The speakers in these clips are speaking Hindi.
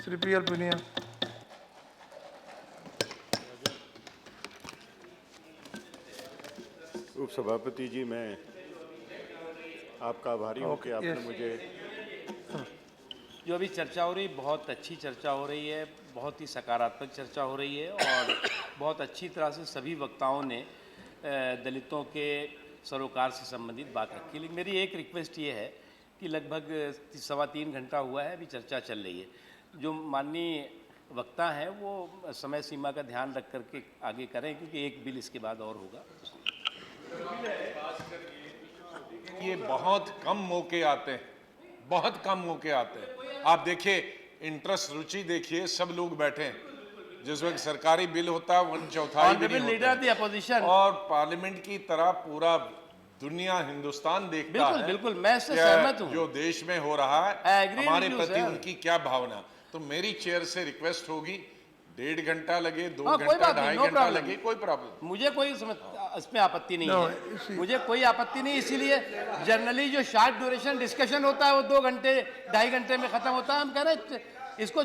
Shri P.L. Punia. उपसभापति जी, मैं आपका आभारी हूँ कि आपने मुझे जो अभी चर्चा हो रही, बहुत अच्छी चर्चा हो रही है, बहुत ही सकारात्मक चर्चा हो रही है और बहुत अच्छी तरह से सभी वक्ताओं ने दलितों के सरोकार से संबंधित बात रखी। लेकिन मेरी एक रिक्वेस्ट ये है कि लगभग 3.25 घंटा हुआ है, अभी चर्चा चल रही है। जो माननीय वक्ता हैं वो समय सीमा का ध्यान रख करके आगे करें, क्योंकि एक बिल इसके बाद और होगा। ये बहुत कम मौके आते हैं, बहुत कम मौके आते हैं। आप देखिए, इंटरेस्ट, रुचि देखिए, सब लोग बैठे हैं। जिस वक्त सरकारी बिल होता है 1/4 भी नहीं होता है। और पार्लियामेंट की तरह पूरा दुनिया, हिंदुस्तान देखता है। बिल्कुल, मैं इससे सहमत हूं। जो देश में हो रहा है, हमारे प्रति उनकी क्या भावना। तो मेरी चेयर से रिक्वेस्ट होगी, 1.5 घंटा लगे, 2 घंटा, 2.5 घंटा लगे, कोई प्रॉब्लम। मुझे कोई इसमें आपत्ति नहीं है, मुझे कोई आपत्ति नहीं। इसीलिए जनरली जो शॉर्ट ड्यूरेशन डिस्कशन होता है वो 2 घंटे 2.5 घंटे में खत्म होता है। हम कह रहे हैं इसको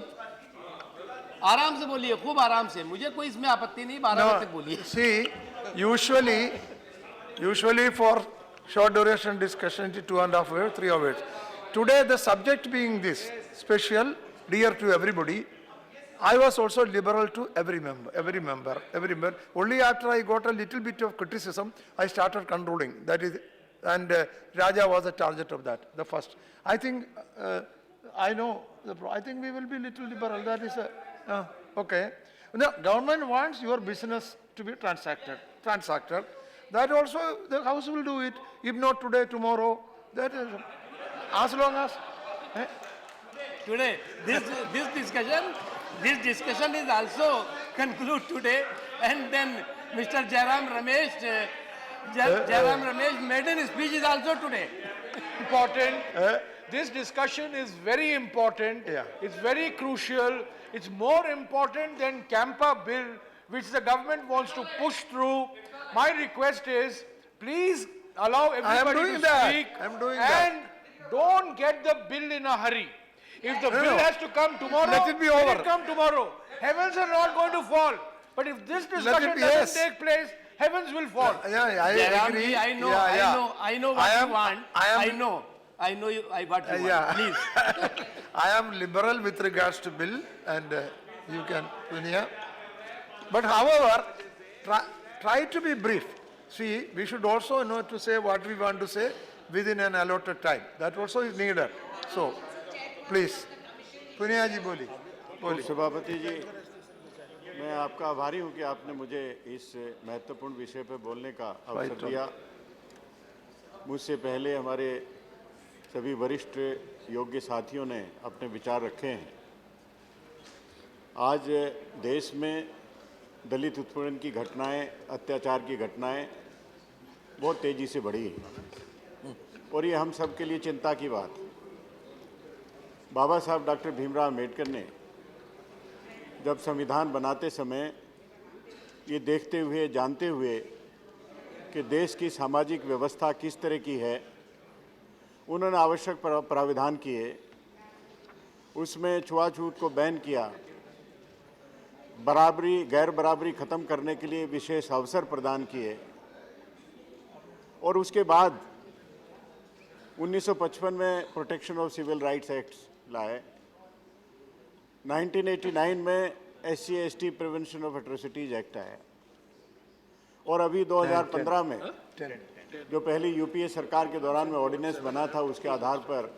आराम से बोलिए, खूब आराम से, मुझे कोई इसमें आपत्ति नहीं, 12 बजे तक बोलिए। See, usually for short duration discussion it is 2.5 hours, 3 hours. Today the subject being this special, dear to everybody, I was also liberal to every member. Only after I got a little bit of criticism, I started controlling. That is, and Raja was the target of that, the first. I think, I know, I think we will be little liberal. That is, okay. Now, government wants your business to be transacted. That also the House will do it. If not today, tomorrow. That is, as long as. Today, this discussion is also conclude today, and then Mr. Jairam Ramesh maiden speech is also today. Important. This discussion is very important. Yeah. It's very crucial. It's more important than Campa bill, which the government wants to push through. My request is, please allow everybody to speak. And don't get the bill in a hurry. If the bill has to come tomorrow, let it be let over. it come tomorrow. Heavens are not going to fall. But if this discussion doesn't take place, heavens will fall. Yeah, I agree. I know what you want. I know what you want. Please. I am liberal with regards to bill, and you can, Punia. But however, try to be brief. See, we should also know to say what we want to say within an allotted time. That also is needed. So, please, Punia जी बोली। सभापति जी, मैं आपका आभारी हूं कि आपने मुझे इस महत्वपूर्ण विषय पर बोलने का अवसर दिया। मुझसे पहले हमारे सभी वरिष्ठ योग्य साथियों ने अपने विचार रखे हैं। आज देश में दलित उत्पीड़न की घटनाएं, अत्याचार की घटनाएं बहुत तेज़ी से बढ़ी हैं और ये हम सब के लिए चिंता की बात है। बाबा साहब डॉक्टर भीमराव अम्बेडकर ने जब संविधान बनाते समय ये देखते हुए, जानते हुए कि देश की सामाजिक व्यवस्था किस तरह की है, उन्होंने आवश्यक प्रावधान किए। उसमें छुआछूत को बैन किया, बराबरी, गैर बराबरी ख़त्म करने के लिए विशेष अवसर प्रदान किए और उसके बाद 1955 में protection of civil rights act लाए। 1989 में SC/ST prevention of atrocities act आया और अभी 2015 में जो पहली UPA सरकार के दौरान में ऑर्डिनेंस बना था, उसके आधार पर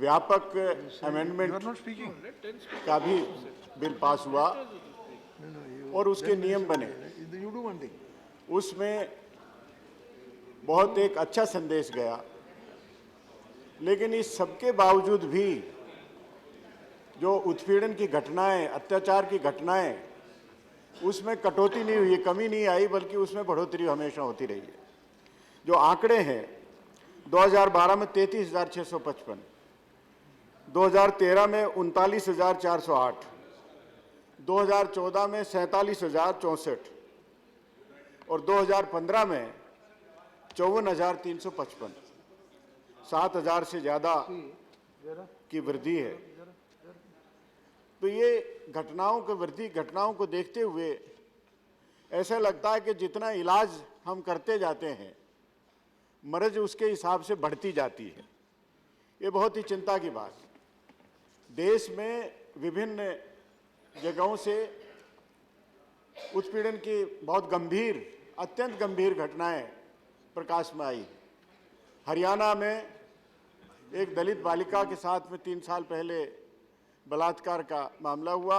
व्यापक अमेंडमेंट का भी बिल पास हुआ और उसके नियम बने। उसमें बहुत एक अच्छा संदेश गया, लेकिन इस सबके बावजूद भी जो उत्पीड़न की घटनाएं, अत्याचार की घटनाएं, उसमें कटौती नहीं हुई, कमी नहीं आई, बल्कि उसमें बढ़ोतरी हमेशा होती रही है। जो आंकड़े हैं 2012 में 33,655, 2013 में 39,408, 2014 में 47,064 और 2015 में 54,355, 7,000 से ज़्यादा की वृद्धि है। तो ये घटनाओं के वृद्धि घटनाओं को देखते हुए ऐसा लगता है कि जितना इलाज हम करते जाते हैं मर्ज उसके हिसाब से बढ़ती जाती है। ये बहुत ही चिंता की बात है। देश में विभिन्न जगहों से उत्पीड़न की बहुत गंभीर, अत्यंत गंभीर घटनाएं प्रकाश में आई। हरियाणा में एक दलित बालिका के साथ में 3 साल पहले बलात्कार का मामला हुआ।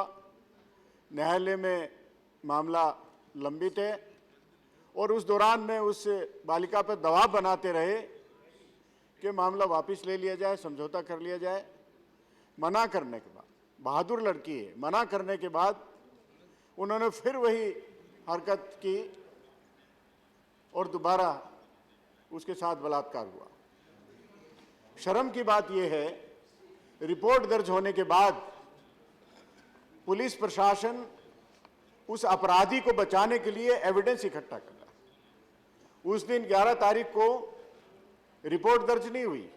न्यायालय में मामला लंबित है और उस दौरान में उस बालिका पर दबाव बनाते रहे कि मामला वापस ले लिया जाए, समझौता कर लिया जाए। मना करने के बाद, बहादुर लड़की है, मना करने के बाद उन्होंने फिर वही हरकत की और दोबारा उसके साथ बलात्कार हुआ। शर्म की बात यह है, रिपोर्ट दर्ज होने के बाद पुलिस प्रशासन उस अपराधी को बचाने के लिए एविडेंस इकट्ठा कर रहा है। उस दिन 11 तारीख को रिपोर्ट दर्ज नहीं हुई,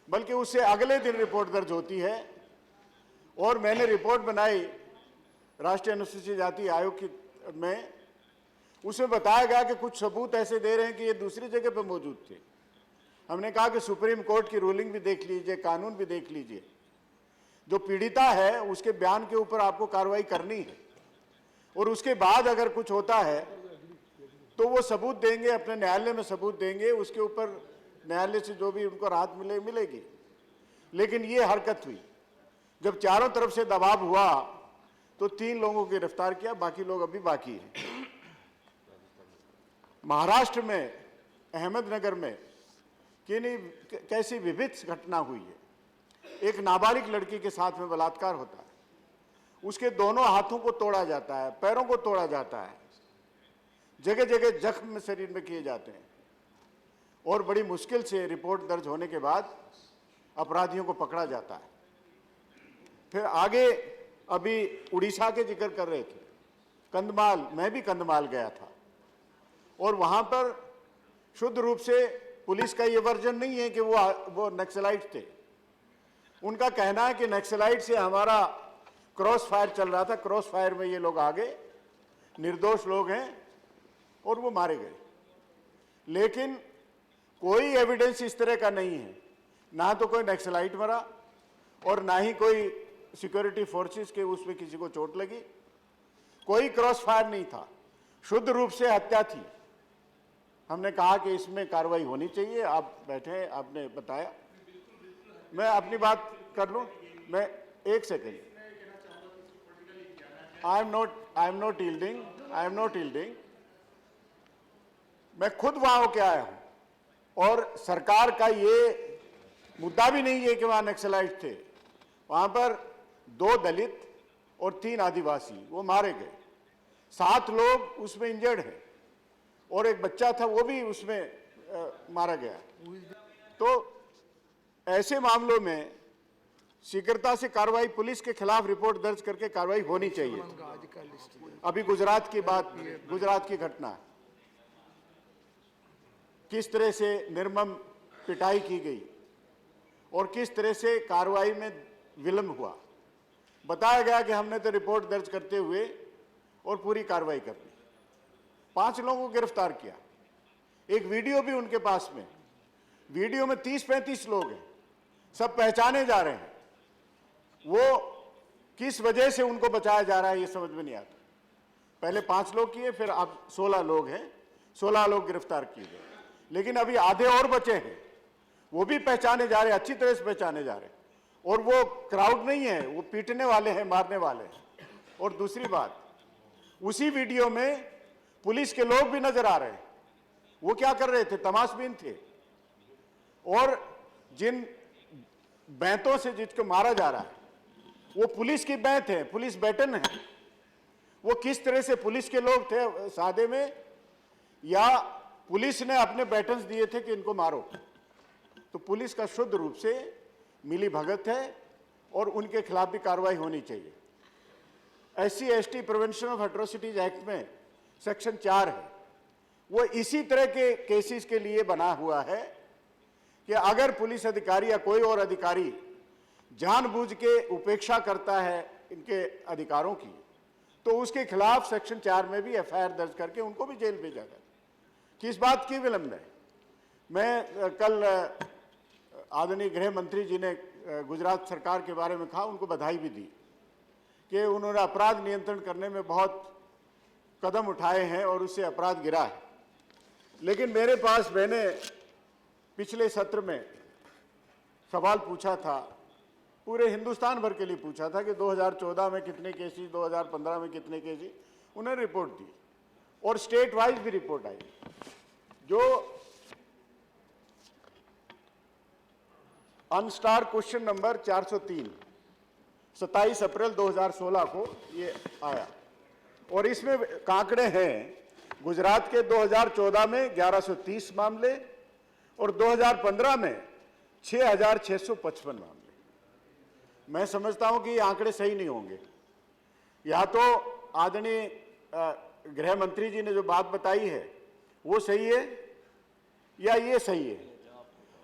बल्कि उससे अगले दिन रिपोर्ट दर्ज होती है और मैंने रिपोर्ट बनाई राष्ट्रीय अनुसूचित जाति आयोग की में। उसमें बताया गया कि कुछ सबूत ऐसे दे रहे हैं कि ये दूसरी जगह पर मौजूद थे। हमने कहा कि सुप्रीम कोर्ट की रूलिंग भी देख लीजिए, कानून भी देख लीजिए। जो पीड़िता है उसके बयान के ऊपर आपको कार्रवाई करनी है और उसके बाद अगर कुछ होता है तो वो सबूत देंगे, अपने न्यायालय में सबूत देंगे, उसके ऊपर न्यायालय से जो भी उनको राहत मिलेगी। लेकिन ये हरकत हुई। जब चारों तरफ से दबाव हुआ तो 3 लोगों को गिरफ्तार किया, बाकी लोग अभी बाकी हैं। महाराष्ट्र में अहमदनगर में कैसी विभत्स घटना हुई है। एक नाबालिग लड़की के साथ में बलात्कार होता है, उसके दोनों हाथों को तोड़ा जाता है, पैरों को तोड़ा जाता है, जगह जगह जख्म शरीर में किए जाते हैं और बड़ी मुश्किल से रिपोर्ट दर्ज होने के बाद अपराधियों को पकड़ा जाता है। फिर आगे अभी उड़ीसा के जिक्र कर रहे थे, कंधमाल, मैं भी कंधमाल गया था और वहां पर शुद्ध रूप से पुलिस का ये वर्जन नहीं है कि वो नक्सलाइट थे। उनका कहना है कि नक्सलाइट से हमारा क्रॉस फायर चल रहा था, क्रॉस फायर में ये लोग आ गए, निर्दोष लोग हैं और वो मारे गए। लेकिन कोई एविडेंस इस तरह का नहीं है, ना तो कोई नक्सलाइट मरा और ना ही कोई सिक्योरिटी फोर्सेस के उसमें किसी को चोट लगी। कोई क्रॉस फायर नहीं था, शुद्ध रूप से हत्या थी। हमने कहा कि इसमें कार्रवाई होनी चाहिए। आप बैठे, आपने बताया, मैं अपनी बात कर लूं। मैं एक second, I am not yielding. मैं खुद वहां होके आया हूं और सरकार का ये मुद्दा भी नहीं है कि वहां नक्सलाइट थे। वहां पर 2 दलित और 3 आदिवासी वो मारे गए, 7 लोग उसमें इंजर्ड हैं और एक बच्चा था वो भी उसमें मारा गया। तो ऐसे मामलों में शीघ्रता से कार्रवाई, पुलिस के खिलाफ रिपोर्ट दर्ज करके कार्रवाई होनी चाहिए। अभी गुजरात की घटना, किस तरह से निर्मम पिटाई की गई और किस तरह से कार्रवाई में विलंब हुआ। बताया गया कि हमने तो रिपोर्ट दर्ज करते हुए और पूरी कार्रवाई कर दी। 5 लोगों को गिरफ्तार किया। एक वीडियो भी उनके पास में, वीडियो में 30-35 लोग हैं, सब पहचाने जा रहे हैं। वो किस वजह से उनको बचाया जा रहा है ये समझ में नहीं आता। पहले 5 लोग किए, फिर अब 16 लोग हैं, 16 लोग गिरफ्तार किए गए। लेकिन अभी आधे और बचे हैं, वो भी पहचाने जा रहे हैं, अच्छी तरह से पहचाने जा रहे हैं। और वो क्राउड नहीं है, वो पीटने वाले हैं, मारने वाले हैं। और दूसरी बात, उसी वीडियो में पुलिस के लोग भी नजर आ रहे हैं। वो क्या कर रहे थे? तमाशबीन थे। और जिन बैंतों से जिसको मारा जा रहा है वो पुलिस की बैंत है, पुलिस बैटन है। वो किस तरह से पुलिस के लोग थे सादे में, या पुलिस ने अपने बैटन्स दिए थे कि इनको मारो? तो पुलिस का शुद्ध रूप से मिली भगत है और उनके खिलाफ भी कार्रवाई होनी चाहिए। SC/ST prevention of atrocities act में सेक्शन 4 है, वो इसी तरह के केसेस के लिए बना हुआ है कि अगर पुलिस अधिकारी या कोई और अधिकारी जानबूझ के उपेक्षा करता है इनके अधिकारों की, तो उसके खिलाफ सेक्शन 4 में भी एफआईआर दर्ज करके उनको भी जेल भेजा गया। किस बात की विलंब है? मैं कल आदरणीय गृह मंत्री जी ने गुजरात सरकार के बारे में कहा, उनको बधाई भी दी कि उन्होंने अपराध नियंत्रण करने में बहुत कदम उठाए हैं और उससे अपराध गिरा है। लेकिन मेरे पास मैंने पिछले सत्र में सवाल पूछा था, पूरे हिंदुस्तान भर के लिए पूछा था कि 2014 में कितने केसेस, 2015 में कितने केसेस, उन्हें रिपोर्ट दी और स्टेट वाइज भी रिपोर्ट आई। जो अनस्टार क्वेश्चन नंबर 403 27 अप्रैल 2016 को ये आया और इसमें कांकड़े हैं गुजरात के 2014 में 1130 मामले और 2015 में 6655 मामले। मैं समझता हूं कि ये आंकड़े सही नहीं होंगे। या तो आदरणीय गृह मंत्री जी ने जो बात बताई है वो सही है या ये सही है।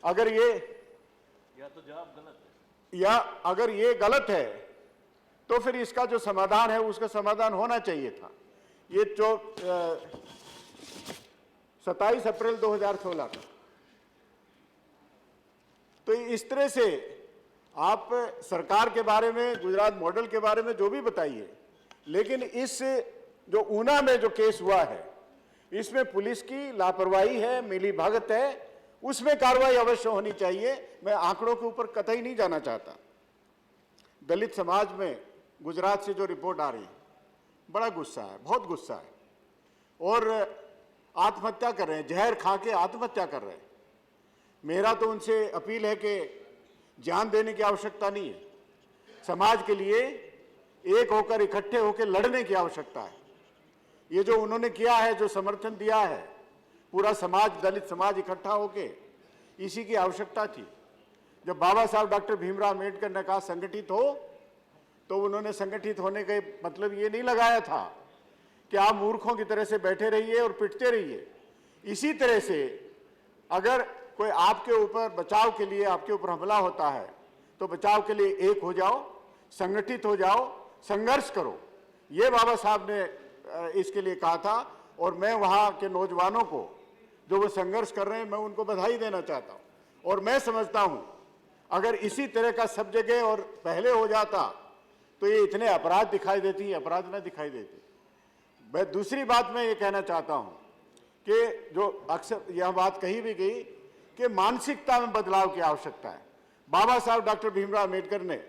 अगर ये या तो जवाब गलत है, या अगर ये गलत है तो फिर इसका जो समाधान है उसका समाधान होना चाहिए था। ये 27 अप्रैल 2016 का। तो इस तरह से आप सरकार के बारे में, गुजरात मॉडल के बारे में जो भी बताइए, लेकिन इस जो ऊना में जो केस हुआ है इसमें पुलिस की लापरवाही है, मिली भगत है, उसमें कार्रवाई अवश्य होनी चाहिए। मैं आंकड़ों के ऊपर कतई नहीं जाना चाहता। दलित समाज में गुजरात से जो रिपोर्ट आ रही है, बड़ा गुस्सा है, बहुत गुस्सा है और आत्महत्या कर रहे हैं, जहर खा के आत्महत्या कर रहे हैं। मेरा तो उनसे अपील है कि जान देने की आवश्यकता नहीं है, समाज के लिए एक होकर इकट्ठे होकर लड़ने की आवश्यकता है। ये जो उन्होंने किया है, जो समर्थन दिया है, पूरा समाज, दलित समाज इकट्ठा होके, इसी की आवश्यकता थी। जब बाबा साहब डॉक्टर भीमराव अम्बेडकर ने कहा संगठित हो, तो उन्होंने संगठित होने का मतलब ये नहीं लगाया था कि आप मूर्खों की तरह से बैठे रहिए और पिटते रहिए। इसी तरह से अगर कोई आपके ऊपर बचाव के लिए, आपके ऊपर हमला होता है तो बचाव के लिए एक हो जाओ, संगठित हो जाओ, संघर्ष करो। ये बाबा साहब ने इसके लिए कहा था और मैं वहाँ के नौजवानों को जो वो संघर्ष कर रहे हैं, मैं उनको बधाई देना चाहता हूँ। और मैं समझता हूँ अगर इसी तरह का सब जगह और पहले हो जाता तो ये इतने अपराध दिखाई देती, अपराध न दिखाई देते। मैं दूसरी बात मैं ये कहना चाहता हूँ कि जो अक्सर यह बात कही भी गई कि मानसिकता में बदलाव की आवश्यकता है। बाबा साहब डॉक्टर भीमराव अम्बेडकर ने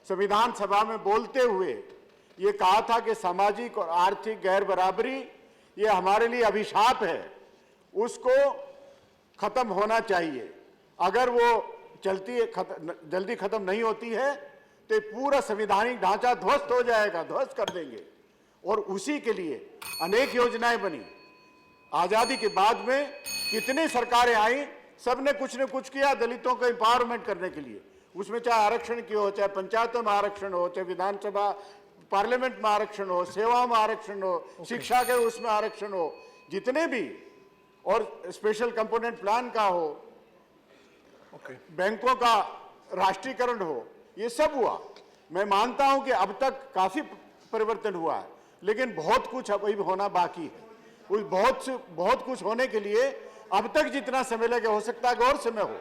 संविधान सभा में बोलते हुए ये कहा था कि सामाजिक और आर्थिक गैर बराबरी ये हमारे लिए अभिशाप है, उसको खत्म होना चाहिए। अगर वो जल्दी खत्म नहीं होती है तो पूरा संवैधानिक ढांचा ध्वस्त हो जाएगा, ध्वस्त कर देंगे। और उसी के लिए अनेक योजनाएं बनी। आजादी के बाद में कितनी सरकारें आई, सबने कुछ न कुछ किया दलितों को एम्पावरमेंट करने के लिए। उसमें चाहे आरक्षण की हो, चाहे पंचायतों में आरक्षण हो, चाहे विधानसभा पार्लियामेंट में आरक्षण हो, सेवाओं में आरक्षण हो, शिक्षा के उसमें आरक्षण हो, जितने भी, और स्पेशल कंपोनेंट प्लान का हो, बैंकों का राष्ट्रीयकरण हो, ये सब हुआ। मैं मानता हूं कि अब तक काफी परिवर्तन हुआ है, लेकिन बहुत कुछ अभी होना बाकी है। उस बहुत कुछ होने के लिए अब तक जितना समय लगे, हो सकता है और समय हो,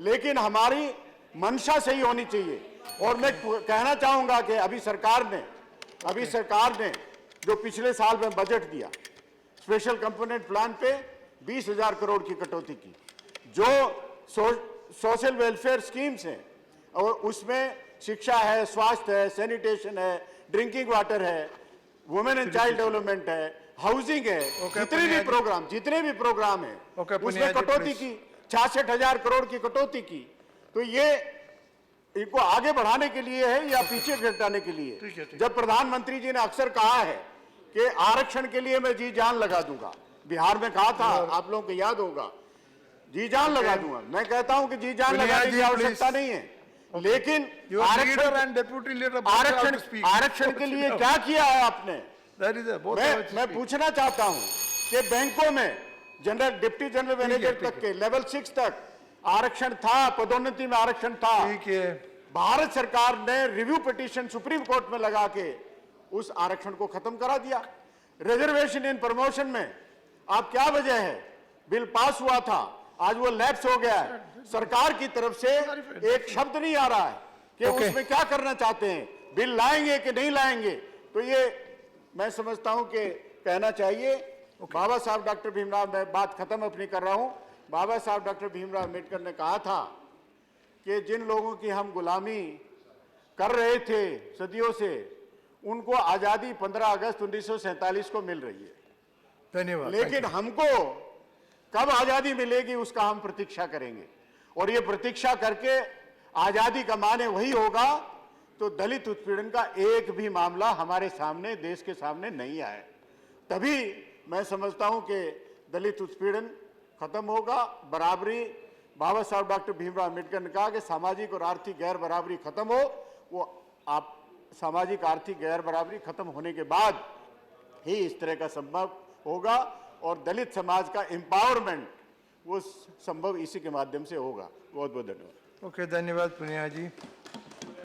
लेकिन हमारी मंशा सही होनी चाहिए। और मैं कहना चाहूंगा कि अभी सरकार ने जो पिछले साल में बजट दिया, स्पेशल कंपोनेंट प्लान पे 20,000 करोड़ की कटौती की। जो सोशल वेलफेयर स्कीम्स हैं और उसमें शिक्षा है, स्वास्थ्य है, सैनिटेशन है, ड्रिंकिंग वाटर है, वुमेन एंड चाइल्ड डेवलपमेंट है, हाउसिंग है, जितने भी प्रोग्राम है उसमें कटौती की, 66,000 करोड़ की कटौती की। तो ये इनको आगे बढ़ाने के लिए है या पीछे घटाने के लिए? जब प्रधानमंत्री जी ने अक्सर कहा है कि आरक्षण के लिए मैं जी जान लगा दूंगा, बिहार में कहा था, आप लोगों को याद होगा, जी जान लगा दूंगा। मैं कहता हूं कि जी जान लगाने की आवश्यकता नहीं है, लेकिन आरक्षण के लिए क्या किया है आपने? मैं पूछना चाहता हूं कि बैंकों में जनरल, डिप्टी जनरल मैनेजर तक के लेवल 6 तक आरक्षण था, पदोन्नति में आरक्षण था। भारत सरकार ने रिव्यू पिटीशन सुप्रीम कोर्ट में लगा के उस आरक्षण को खत्म करा दिया। रिजर्वेशन इन प्रमोशन में आप क्या वजह है? बिल पास हुआ था, आज वो लैप्स हो गया है। सरकार की तरफ से एक शब्द नहीं आ रहा है कि उसमें क्या करना चाहते हैं, बिल लाएंगे कि नहीं लाएंगे। तो ये मैं समझता हूं कि कहना चाहिए। बाबा साहब डॉक्टर भीमराव, मैं बात खत्म अपनी कर रहा हूं, बाबा साहब डॉक्टर भीमराव अम्बेडकर ने कहा था कि जिन लोगों की हम गुलामी कर रहे थे सदियों से, उनको आजादी 15 अगस्त 1947 को मिल रही है। धन्यवाद। लेकिन हमको कब आजादी मिलेगी उसका हम प्रतीक्षा करेंगे, और ये प्रतीक्षा करके आजादी का माने वही होगा तो दलित उत्पीड़न का एक भी मामला हमारे सामने, देश के सामने नहीं आए, तभी मैं समझता हूं कि दलित उत्पीड़न खत्म होगा। बराबरी, बाबा साहब डॉक्टर भीमराव अम्बेडकर ने कहा कि सामाजिक और आर्थिक गैर बराबरी खत्म हो, वो आप सामाजिक आर्थिक गैर बराबरी खत्म होने के बाद ही इस तरह का संभव होगा, और दलित समाज का एम्पावरमेंट वो संभव इसी के माध्यम से होगा। बहुत बहुत धन्यवाद। ओके, धन्यवाद पुनिया जी।